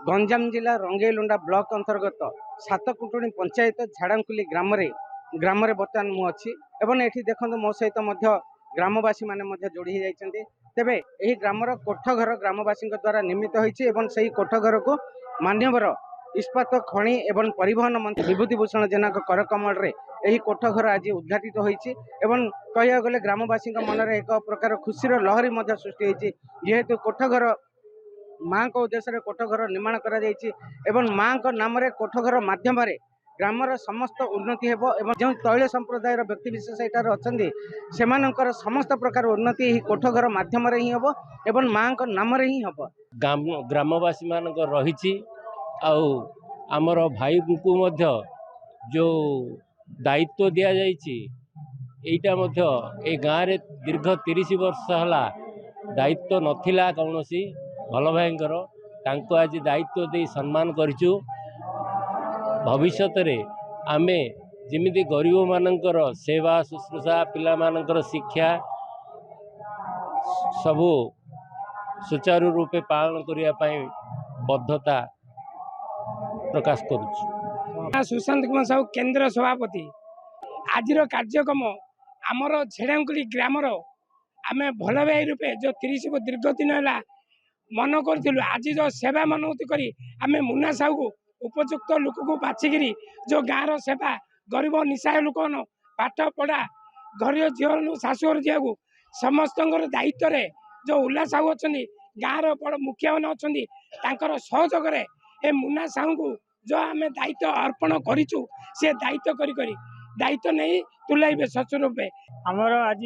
गंजाम जिला रंगेलुंडा ब्लॉक अंतर्गत सातकुटुणी पंचायत झाड़ांकुली ग्राम बर्तमान मुझे एवं ये देखो मो सहित ग्रामवासी मैंने जोड़ी जाइए तेबे यही ग्रामर कोठघर ग्रामवासी द्वारा निर्मित होती कोठघर को मान्यवर इस्पात खनि एवं परिवहन मंत्री विभूतिभूषण जेना करकमल यही कोठघर आज उद्घाटित होती कह गले ग्रामवासी मन में एक प्रकार खुशी लहरी सृष्टि होती जेहेतु कोठघर माँ को उद्देश्य कोठघर निर्माण कर माँ नाम कोठघर माध्यम ग्रामर समस्त उन्नति हेबो एवं जो तैल संप्रदाय व्यक्ति विशेष एटार अच्छे से समस्त प्रकार उन्नति कोठघर माध्यम ही हेबो एवं माँ को नाम ही हेबो। ग्रामवासी मान रही आमर भाई को मध्य जो दायित्व दि जाइटा ए गाँव रे दीर्घ 30 वर्ष है दायित्व नथिला कौन सी भल भाईंकर तांको आज दायित्व दे सम्मान करिचु। भविष्य रे आमे जिमिति गरीब मानकर सेवा शुश्रूषा पिला मानकर शिक्षा सबू सुचारू रूपे पालन करने बद्धता प्रकाश करुछु। सुशांत कुमार साहू केंद्र सभापति आज कार्यक्रम आमर झेड़ांकुली ग्रामर आमे भल भाई रूपे जो 30 दीर्घ दिन है मन करूँ आज जो सेवा मनोती करी आमे मुन्ना साहू को उपयुक्त लोक को बाछिकी जो गाँव सेवा गरीब निशाय लोक पाठ पढ़ा घर झील शाशुर झील को समस्त दायित्व जो उल्लास साहू अच्छा गाँव बड़ मुखिया मैंने अच्छा सहयोग ए मुन्ना साहू को जो आम दायित्व अर्पण करूँ सी दायित्व दायित्व नहीं तुलाइबे सचुर रूपे आमर आज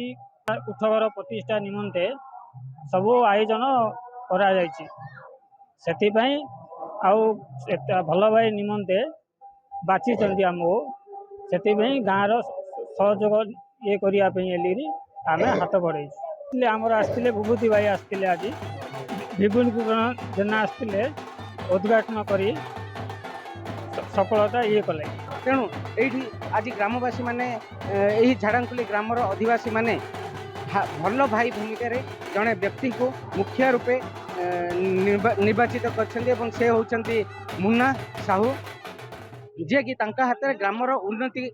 कोठघर प्रतिष्ठा निमंते सबू आयोजन करा भल भाई निमंते बाची आमको से गाँव सहयोग ये करने आम हाथ बढ़े आमर आसते विभूति भाई आसते आज विभूतिभूषण जेना आसते उद्घाटन कर सफलता ये कले तेणु ये आज ग्रामवासी माने यही झाड़ांकुली ग्रामर अधिवासी माने भल भाई भूमिका जड़े व्यक्ति को मुखिया रूपे निर्वाचित कर से होचंती मुन्ना साहू जे कि हाथ में ग्रामर उन्नति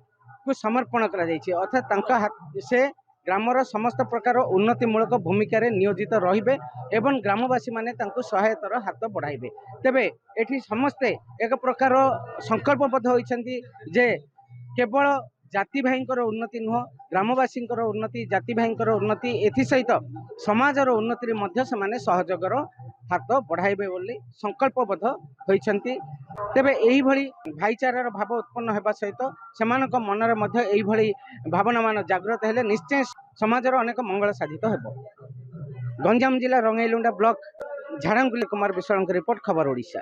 को समर्पण अर्थात से ग्रामर समस्त प्रकार उन्नतिमूलक भूमिका नियोजित रहिबे एवं ग्रामवासी माने सहायतार हाथ बढ़ाइबे। तेबे एठी समस्ते एक प्रकार संकल्पबद्ध होइछंती जे केवल जाति भाईंकर उन्नति नुह ग्रामवासी उन्नति जाति भाईंकर उन्नति एथि सहित समाजर उन्नति मध्य से सहयोगर हाथ बढ़ाइबे बोली संकल्पबद्ध होइछंती। तेबे एही भली भाईचारार भाव उत्पन्न होगा सहित सेमानक मनरे मध्य एही भली भावना मान जागृत हेले निश्चय समाजर अनेक मंगल साधित हेबो। गंजाम जिला रंगेलुंडा ब्लॉक झाड़ांकुली कुमार विश्वाल रिपोर्ट खबर ओडिशा।